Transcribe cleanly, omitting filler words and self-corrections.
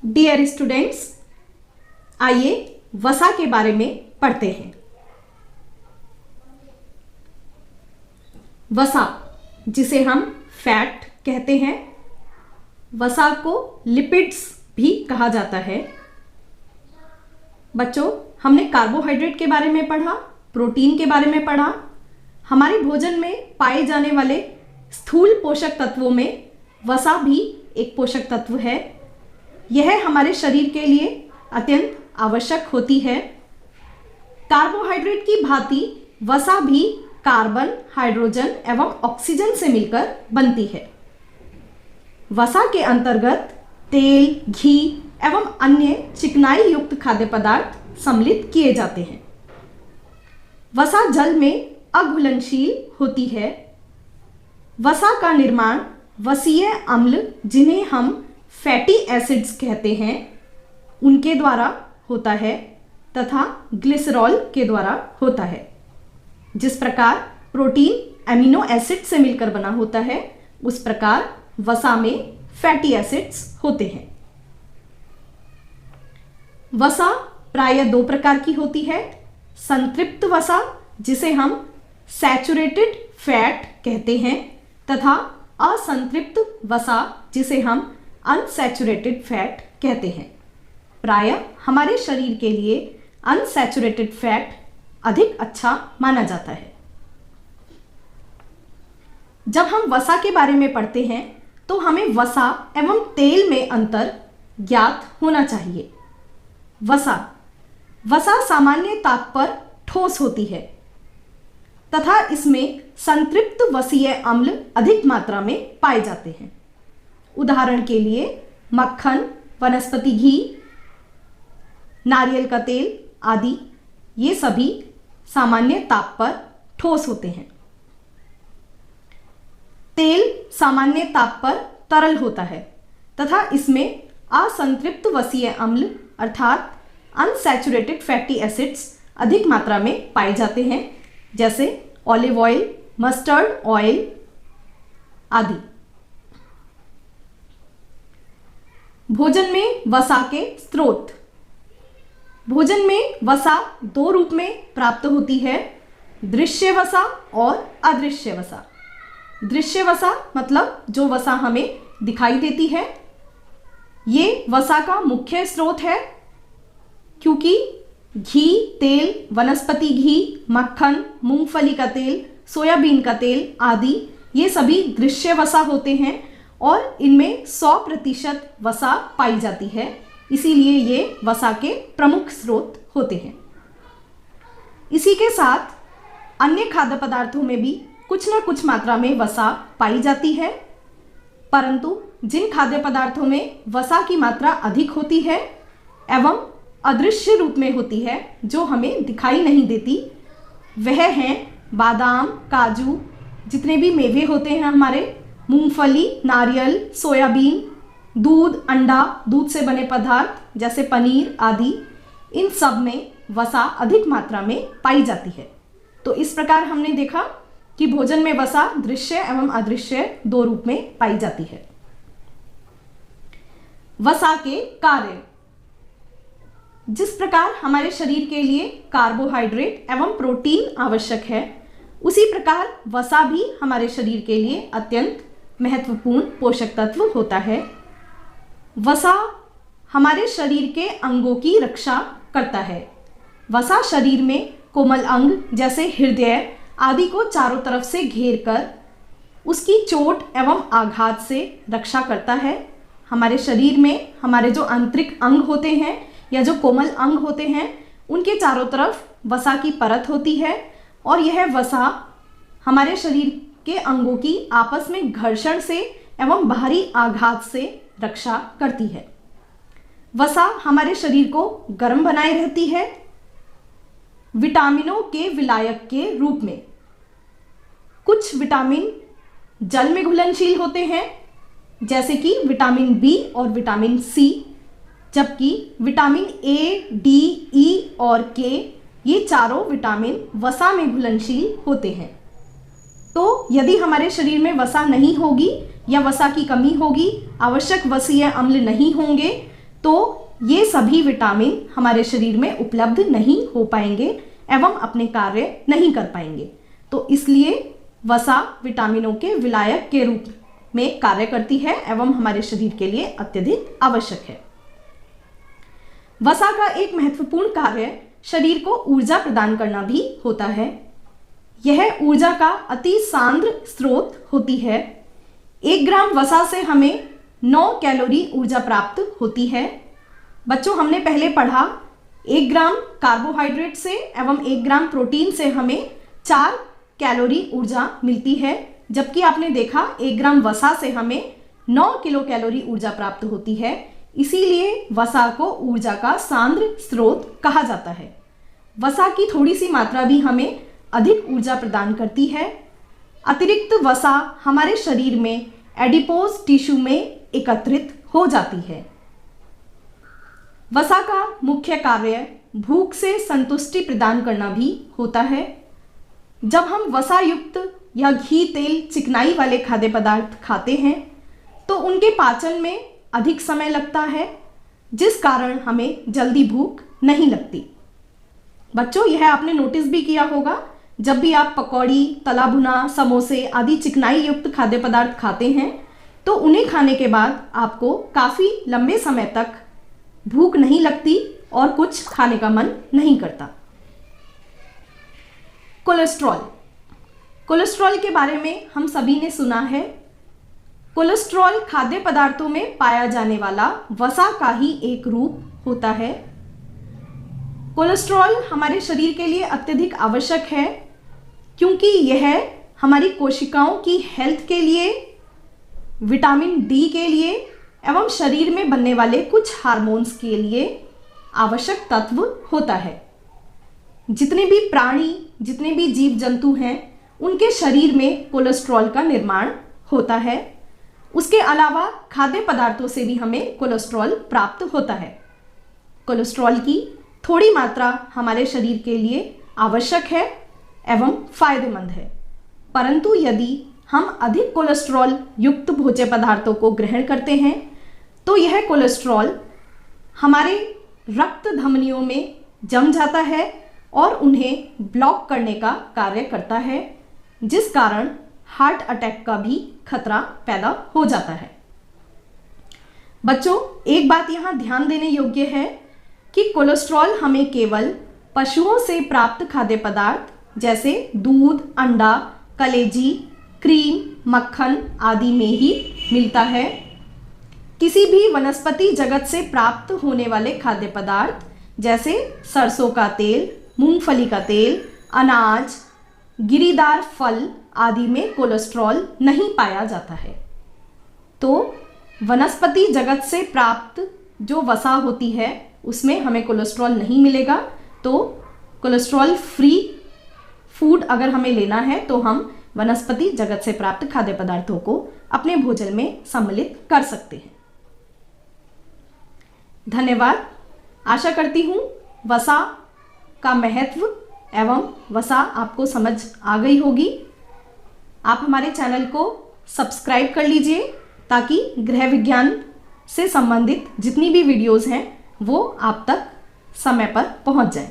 Dear students, आइए वसा के बारे में पढ़ते हैं। वसा, जिसे हम फैट कहते हैं, वसा को लिपिड्स भी कहा जाता है। बच्चों, हमने कार्बोहाइड्रेट के बारे में पढ़ा, प्रोटीन के बारे में पढ़ा। हमारे भोजन में पाए जाने वाले स्थूल पोषक तत्वों में वसा भी एक पोषक तत्व है। यह हमारे शरीर के लिए अत्यंत आवश्यक होती है। कार्बोहाइड्रेट की भांति वसा भी कार्बन, हाइड्रोजन एवं ऑक्सीजन से मिलकर बनती है। वसा के अंतर्गत तेल, घी एवं अन्य चिकनाई युक्त खाद्य पदार्थ सम्मिलित किए जाते हैं। वसा जल में अघुलनशील होती है। वसा का निर्माण वसीय अम्ल, जिन्हें हम फैटी एसिड्स कहते हैं, उनके द्वारा होता है तथा ग्लिसरॉल के द्वारा होता है। जिस प्रकार प्रोटीन एमिनो एसिड से मिलकर बना होता है, उस प्रकार वसा में फैटी एसिड्स होते हैं। वसा प्रायः दो प्रकार की होती है। संतृप्त वसा, जिसे हम सैचुरेटेड फैट कहते हैं, तथा असंतृप्त वसा, जिसे हम अनसैचुरेटेड फैट कहते हैं। प्रायः हमारे शरीर के लिए अनसैचुरेटेड फैट अधिक अच्छा माना जाता है। जब हम वसा के बारे में पढ़ते हैं तो हमें वसा एवं तेल में अंतर ज्ञात होना चाहिए। वसा सामान्य ताप पर ठोस होती है तथा इसमें संतृप्त वसीय अम्ल अधिक मात्रा में पाए जाते हैं। उदाहरण के लिए मक्खन, वनस्पति घी, नारियल का तेल आदि, ये सभी सामान्य ताप पर ठोस होते हैं। तेल सामान्य ताप पर तरल होता है तथा इसमें असंतृप्त वसीय अम्ल अर्थात अनसैचुरेटेड फैटी एसिड्स अधिक मात्रा में पाए जाते हैं, जैसे ऑलिव ऑयल, मस्टर्ड ऑयल आदि। भोजन में वसा के स्रोत। भोजन में वसा दो रूप में प्राप्त होती है, दृश्य वसा और अदृश्य वसा। दृश्य वसा मतलब जो वसा हमें दिखाई देती है। ये वसा का मुख्य स्रोत है, क्योंकि घी, तेल, वनस्पति घी, मक्खन, मूंगफली का तेल, सोयाबीन का तेल आदि ये सभी दृश्य वसा होते हैं और इनमें 100% वसा पाई जाती है। इसीलिए ये वसा के प्रमुख स्रोत होते हैं। इसी के साथ अन्य खाद्य पदार्थों में भी कुछ न कुछ मात्रा में वसा पाई जाती है, परंतु जिन खाद्य पदार्थों में वसा की मात्रा अधिक होती है एवं अदृश्य रूप में होती है, जो हमें दिखाई नहीं देती, वह हैं बादाम, काजू, जितने भी मेवे होते हैं हमारे, मूंगफली, नारियल, सोयाबीन, दूध, अंडा, दूध से बने पदार्थ जैसे पनीर आदि। इन सब में वसा अधिक मात्रा में पाई जाती है। तो इस प्रकार हमने देखा कि भोजन में वसा दृश्य एवं अदृश्य दो रूप में पाई जाती है। वसा के कार्य। जिस प्रकार हमारे शरीर के लिए कार्बोहाइड्रेट एवं प्रोटीन आवश्यक है, उसी प्रकार वसा भी हमारे शरीर के लिए अत्यंत महत्वपूर्ण पोषक तत्व होता है। वसा हमारे शरीर के अंगों की रक्षा करता है। वसा शरीर में कोमल अंग जैसे हृदय आदि को चारों तरफ से घेर कर उसकी चोट एवं आघात से रक्षा करता है। हमारे शरीर में हमारे जो आंतरिक अंग होते हैं या जो कोमल अंग होते हैं, उनके चारों तरफ वसा की परत होती है और यह वसा हमारे शरीर के अंगों की आपस में घर्षण से एवं बाहरी आघात से रक्षा करती है। वसा हमारे शरीर को गर्म बनाए रहती है विटामिनों के विलायक के रूप में। कुछ विटामिन जल में घुलनशील होते हैं, जैसे कि विटामिन बी और विटामिन सी, जबकि विटामिन ए, डी, ई और के ये चारों विटामिन वसा में घुलनशील होते हैं। तो यदि हमारे शरीर में वसा नहीं होगी या वसा की कमी होगी, आवश्यक वसीय अम्ल नहीं होंगे, तो ये सभी विटामिन हमारे शरीर में उपलब्ध नहीं हो पाएंगे एवं अपने कार्य नहीं कर पाएंगे। तो इसलिए वसा विटामिनों के विलायक के रूप में कार्य करती है एवं हमारे शरीर के लिए अत्यधिक आवश्यक है। वसा का एक महत्वपूर्ण कार्य शरीर को ऊर्जा प्रदान करना भी होता है। यह ऊर्जा का अति सांद्र स्रोत होती है। 1 ग्राम वसा से हमें 9 कैलोरी ऊर्जा प्राप्त होती है। बच्चों, हमने पहले पढ़ा 1 ग्राम कार्बोहाइड्रेट से एवं 1 ग्राम प्रोटीन से हमें 4 कैलोरी ऊर्जा मिलती है, जबकि आपने देखा 1 ग्राम वसा से हमें 9 किलो कैलोरी ऊर्जा प्राप्त होती है। इसीलिए वसा को ऊर्जा का सांद्र स्रोत कहा जाता है। वसा की थोड़ी सी मात्रा भी हमें अधिक ऊर्जा प्रदान करती है। अतिरिक्त वसा हमारे शरीर में एडिपोज टिश्यू में एकत्रित हो जाती है। वसा का मुख्य कार्य भूख से संतुष्टि प्रदान करना भी होता है। जब हम वसा युक्त या घी, तेल, चिकनाई वाले खाद्य पदार्थ खाते हैं तो उनके पाचन में अधिक समय लगता है, जिस कारण हमें जल्दी भूख नहीं लगती। बच्चों, यह आपने नोटिस भी किया होगा, जब भी आप पकौड़ी, तला भुना, समोसे आदि चिकनाई युक्त खाद्य पदार्थ खाते हैं तो उन्हें खाने के बाद आपको काफ़ी लंबे समय तक भूख नहीं लगती और कुछ खाने का मन नहीं करता। कोलेस्ट्रॉल। कोलेस्ट्रॉल के बारे में हम सभी ने सुना है। कोलेस्ट्रॉल खाद्य पदार्थों में पाया जाने वाला वसा का ही एक रूप होता है। कोलेस्ट्रॉल हमारे शरीर के लिए अत्यधिक आवश्यक है, क्योंकि यह हमारी कोशिकाओं की हेल्थ के लिए, विटामिन डी के लिए एवं शरीर में बनने वाले कुछ हार्मोन्स के लिए आवश्यक तत्व होता है। जितने भी प्राणी, जितने भी जीव जंतु हैं, उनके शरीर में कोलेस्ट्रॉल का निर्माण होता है। उसके अलावा खाद्य पदार्थों से भी हमें कोलेस्ट्रॉल प्राप्त होता है। कोलेस्ट्रॉल की थोड़ी मात्रा हमारे शरीर के लिए आवश्यक है एवं फायदेमंद है, परंतु यदि हम अधिक कोलेस्ट्रॉल युक्त भोज्य पदार्थों को ग्रहण करते हैं तो यह कोलेस्ट्रॉल हमारे रक्त धमनियों में जम जाता है और उन्हें ब्लॉक करने का कार्य करता है, जिस कारण हार्ट अटैक का भी खतरा पैदा हो जाता है। बच्चों, एक बात यहाँ ध्यान देने योग्य है कि कोलेस्ट्रॉल हमें केवल पशुओं से प्राप्त खाद्य पदार्थ जैसे दूध, अंडा, कलेजी, क्रीम, मक्खन आदि में ही मिलता है। किसी भी वनस्पति जगत से प्राप्त होने वाले खाद्य पदार्थ जैसे सरसों का तेल, मूंगफली का तेल, अनाज, गिरीदार फल आदि में कोलेस्ट्रॉल नहीं पाया जाता है। तो वनस्पति जगत से प्राप्त जो वसा होती है उसमें हमें कोलेस्ट्रॉल नहीं मिलेगा। तो कोलेस्ट्रॉल फ्री फूड अगर हमें लेना है तो हम वनस्पति जगत से प्राप्त खाद्य पदार्थों को अपने भोजन में सम्मिलित कर सकते हैं। धन्यवाद। आशा करती हूँ वसा का महत्व एवं वसा आपको समझ आ गई होगी। आप हमारे चैनल को सब्सक्राइब कर लीजिए ताकि गृह विज्ञान से संबंधित जितनी भी वीडियोज़ हैं वो आप तक समय पर पहुंच जाएं।